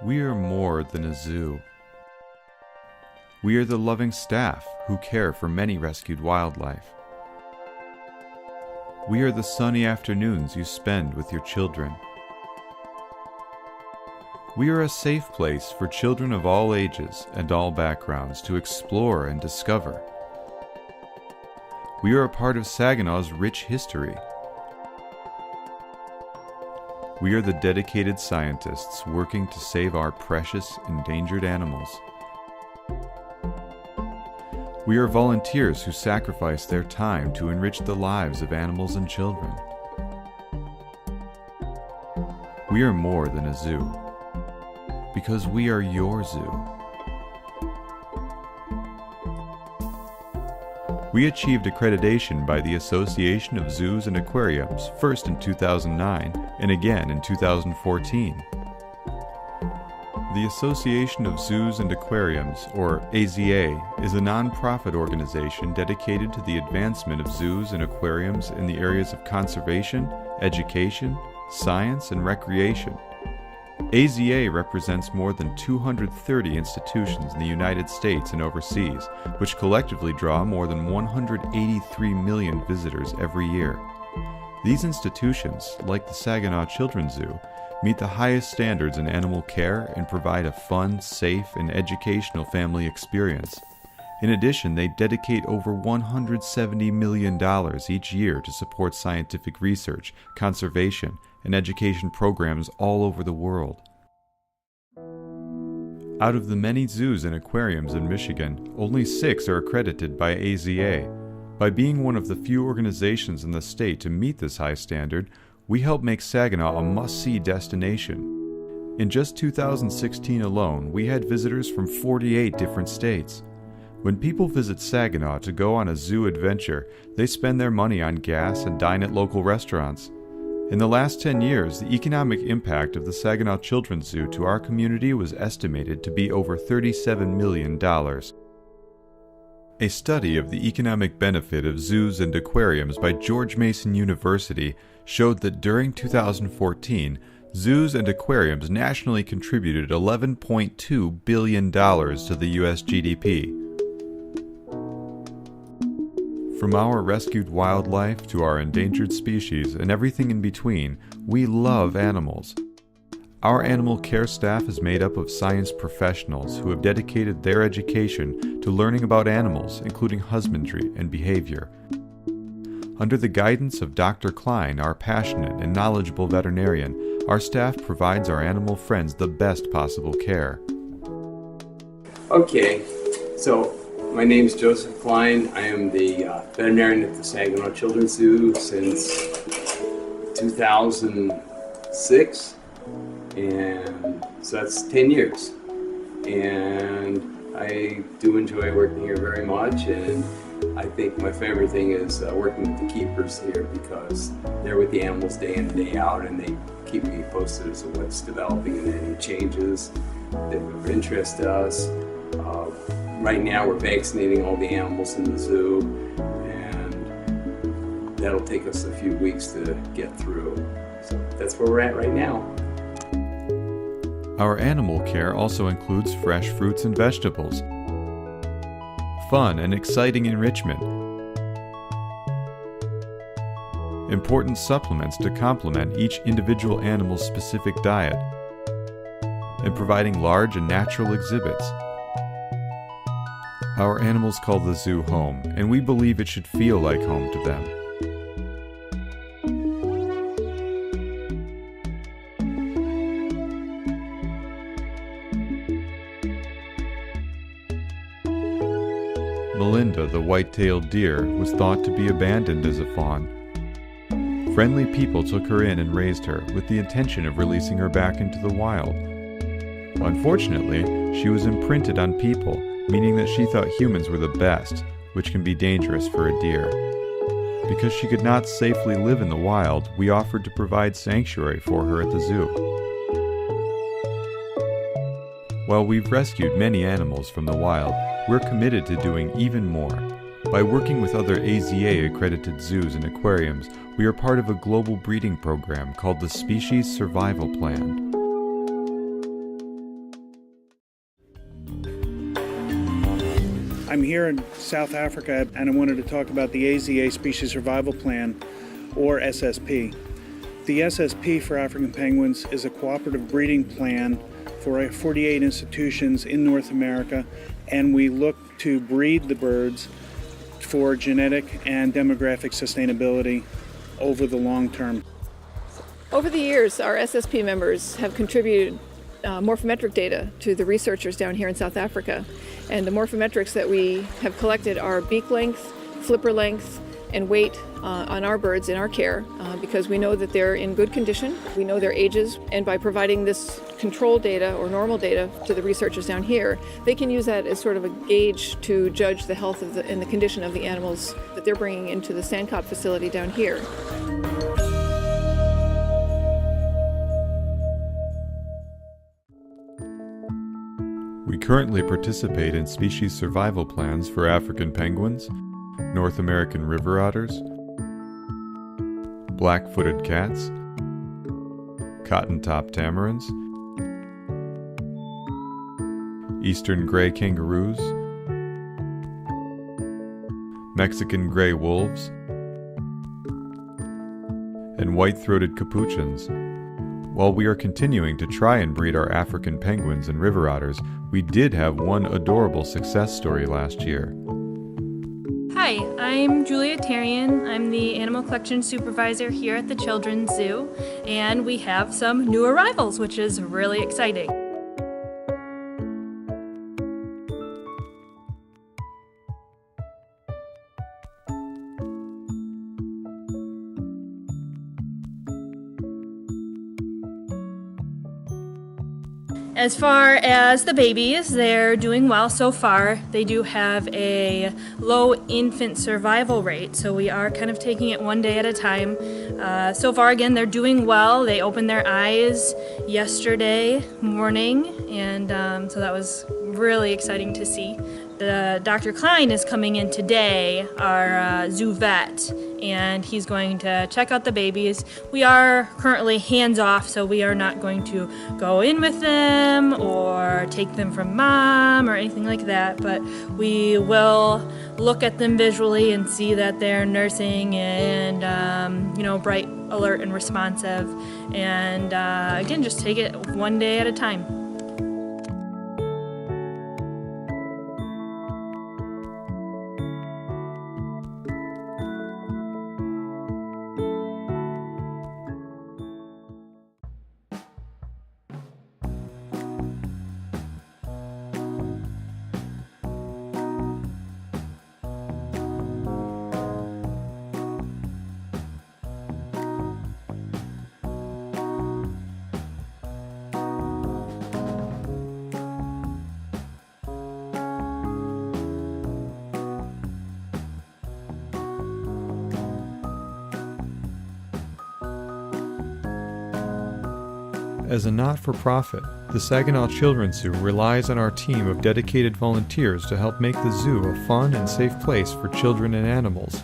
We are more than a zoo. We are the loving staff who care for many rescued wildlife. We are the sunny afternoons you spend with your children. We are a safe place for children of all ages and all backgrounds to explore and discover. We are a part of Saginaw's rich history. We are the dedicated scientists working to save our precious endangered animals. We are volunteers who sacrifice their time to enrich the lives of animals and children. We are more than a zoo, because we are your zoo. We achieved accreditation by the Association of Zoos and Aquariums, first in 2009 and again in 2014. The Association of Zoos and Aquariums, or AZA, is a non-profit organization dedicated to the advancement of zoos and aquariums in the areas of conservation, education, science, and recreation. AZA represents more than 230 institutions in the United States and overseas, which collectively draw more than 183 million visitors every year. These institutions, like the Saginaw Children's Zoo, meet the highest standards in animal care and provide a fun, safe, and educational family experience. In addition, they dedicate over $170 million each year to support scientific research, conservation, and education programs all over the world. Out of the many zoos and aquariums in Michigan, only 6 are accredited by AZA. By being one of the few organizations in the state to meet this high standard, we help make Saginaw a must-see destination. In just 2016 alone, we had visitors from 48 different states. When people visit Saginaw to go on a zoo adventure, they spend their money on gas and dine at local restaurants. In the last 10 years, the economic impact of the Saginaw Children's Zoo to our community was estimated to be over $37 million. A study of the economic benefit of zoos and aquariums by George Mason University showed that during 2014, zoos and aquariums nationally contributed $11.2 billion to the U.S. GDP. From our rescued wildlife to our endangered species and everything in between, we love animals. Our animal care staff is made up of science professionals who have dedicated their education to learning about animals, including husbandry and behavior. Under the guidance of Dr. Klein, our passionate and knowledgeable veterinarian, our staff provides our animal friends the best possible care. Okay, so my name is Joseph Klein. I am the veterinarian at the Saginaw Children's Zoo since 2006, and so that's 10 years. And I do enjoy working here very much, and I think my favorite thing is working with the keepers here, because they're with the animals day in and day out, and they keep me posted as to what's developing and any changes that are of interest to us. Right now we're vaccinating all the animals in the zoo, and that'll take us a few weeks to get through. So that's where we're at right now. Our animal care also includes fresh fruits and vegetables, fun and exciting enrichment, important supplements to complement each individual animal's specific diet, and providing large and natural exhibits. Our animals call the zoo home, and we believe it should feel like home to them. Melinda, the white-tailed deer, was thought to be abandoned as a fawn. Friendly people took her in and raised her with the intention of releasing her back into the wild. Unfortunately, she was imprinted on people, meaning that she thought humans were the best, which can be dangerous for a deer. Because she could not safely live in the wild, we offered to provide sanctuary for her at the zoo. While we've rescued many animals from the wild, we're committed to doing even more. By working with other AZA-accredited zoos and aquariums, we are part of a global breeding program called the Species Survival Plan. I'm here in South Africa and I wanted to talk about the AZA Species Survival Plan, or SSP. The SSP for African penguins is a cooperative breeding plan for 48 institutions in North America, and we look to breed the birds for genetic and demographic sustainability over the long term. Over the years, our SSP members have contributed morphometric data to the researchers down here in South Africa. And the morphometrics that we have collected are beak length, flipper length, and weight on our birds in our care because we know that they're in good condition. We know their ages, and by providing this control data or normal data to the researchers down here, they can use that as sort of a gauge to judge the health of and the condition of the animals that they're bringing into the Sandkop facility down here. We currently participate in species survival plans for African penguins, North American river otters, black-footed cats, cotton-top tamarins, eastern gray kangaroos, Mexican gray wolves, and white-throated capuchins. While we are continuing to try and breed our African penguins and river otters, we did have one adorable success story last year. Hi, I'm Julia Tarian. I'm the Animal Collection Supervisor here at the Children's Zoo, and we have some new arrivals, which is really exciting. As far as the babies, they're doing well so far. They do have a low infant survival rate, so we are kind of taking it one day at a time. So far, again, they're doing well. They opened their eyes yesterday morning, and so that was really exciting to see. Dr. Klein is coming in today, our zoo vet, and he's going to check out the babies. We are currently hands-off, so we are not going to go in with them or take them from mom or anything like that, but we will look at them visually and see that they're nursing and, bright, alert, and responsive. And again, just take it one day at a time. As a not-for-profit, the Saginaw Children's Zoo relies on our team of dedicated volunteers to help make the zoo a fun and safe place for children and animals.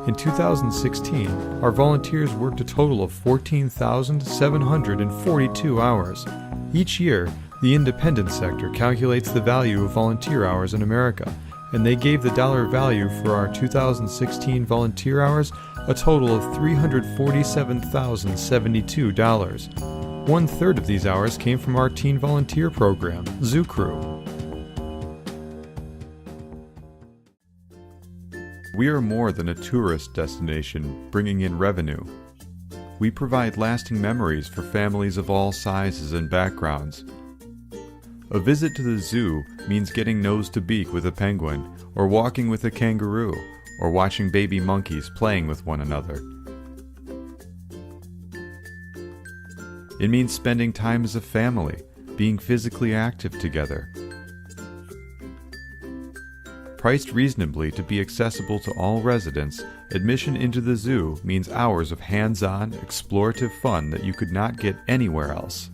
In 2016, our volunteers worked a total of 14,742 hours. Each year, the independent sector calculates the value of volunteer hours in America, and they gave the dollar value for our 2016 volunteer hours a total of $347,072. 1/3 of these hours came from our teen volunteer program, Zoo Crew. We are more than a tourist destination bringing in revenue. We provide lasting memories for families of all sizes and backgrounds. A visit to the zoo means getting nose to beak with a penguin, or walking with a kangaroo, or watching baby monkeys playing with one another. It means spending time as a family, being physically active together. Priced reasonably to be accessible to all residents, admission into the zoo means hours of hands-on, explorative fun that you could not get anywhere else.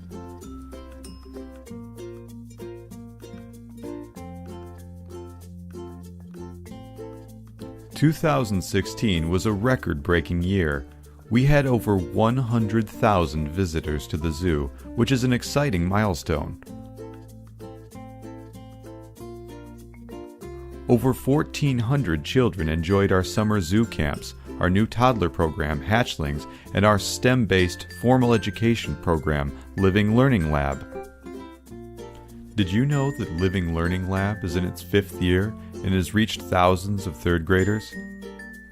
"2016 was a record-breaking year. We had over 100,000 visitors to the zoo, which is an exciting milestone. Over 1,400 children enjoyed our summer zoo camps, our new toddler program, Hatchlings, and our STEM-based formal education program, Living Learning Lab. Did you know that Living Learning Lab is in its 5th year and has reached thousands of 3rd graders?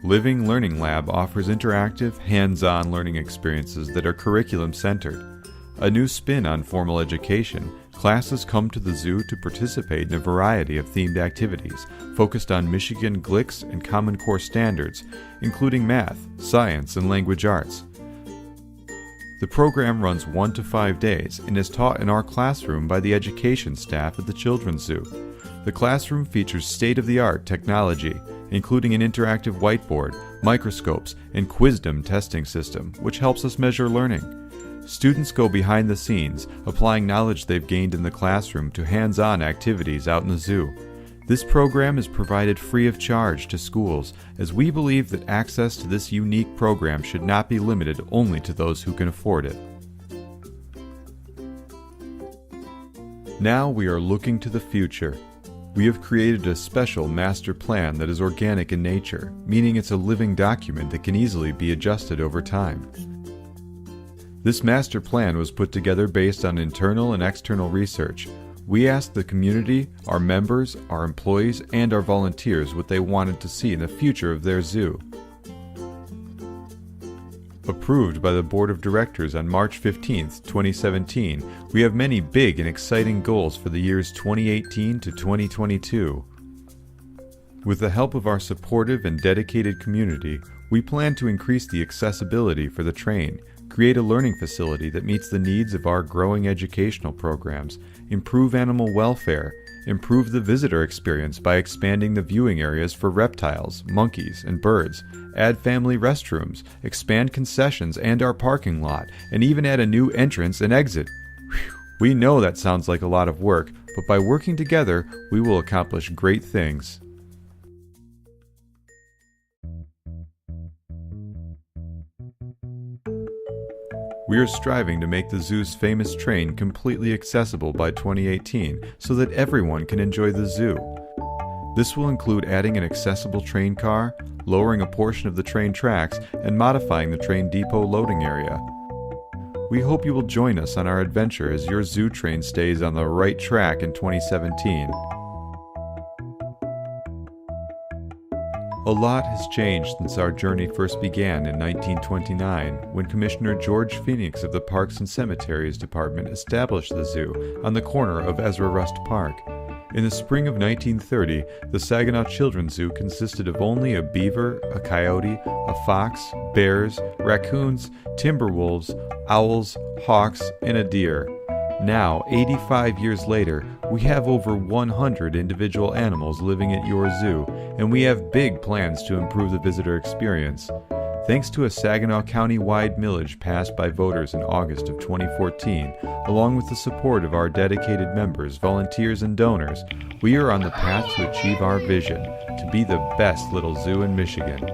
Living Learning Lab offers interactive, hands-on learning experiences that are curriculum-centered. A new spin on formal education, classes come to the zoo to participate in a variety of themed activities focused on Michigan GLICS and Common Core standards, including math, science, and language arts. The program runs 1 to 5 days and is taught in our classroom by the education staff at the Children's Zoo. The classroom features state-of-the-art technology, including an interactive whiteboard, microscopes, and Quizdom testing system, which helps us measure learning. Students go behind the scenes, applying knowledge they've gained in the classroom to hands-on activities out in the zoo. This program is provided free of charge to schools, as we believe that access to this unique program should not be limited only to those who can afford it. Now we are looking to the future. We have created a special master plan that is organic in nature, meaning it's a living document that can easily be adjusted over time. This master plan was put together based on internal and external research. We asked the community, our members, our employees, and our volunteers what they wanted to see in the future of their zoo. Approved by the Board of Directors on March 15, 2017, we have many big and exciting goals for the years 2018 to 2022. With the help of our supportive and dedicated community, we plan to increase the accessibility for the train, create a learning facility that meets the needs of our growing educational programs, improve animal welfare, improve the visitor experience by expanding the viewing areas for reptiles, monkeys, and birds, add family restrooms, expand concessions and our parking lot, and even add a new entrance and exit. Whew. We know that sounds like a lot of work, but by working together, we will accomplish great things. We are striving to make the zoo's famous train completely accessible by 2018 so that everyone can enjoy the zoo. This will include adding an accessible train car, lowering a portion of the train tracks, and modifying the train depot loading area. We hope you will join us on our adventure as your zoo train stays on the right track in 2017. A lot has changed since our journey first began in 1929, when Commissioner George Phoenix of the Parks and Cemeteries Department established the zoo on the corner of Ezra Rust Park. In the spring of 1930, the Saginaw Children's Zoo consisted of only a beaver, a coyote, a fox, bears, raccoons, timber wolves, owls, hawks, and a deer. Now, 85 years later, we have over 100 individual animals living at your zoo, and we have big plans to improve the visitor experience. Thanks to a Saginaw County-wide millage passed by voters in August of 2014, along with the support of our dedicated members, volunteers, and donors, we are on the path to achieve our vision, to be the best little zoo in Michigan.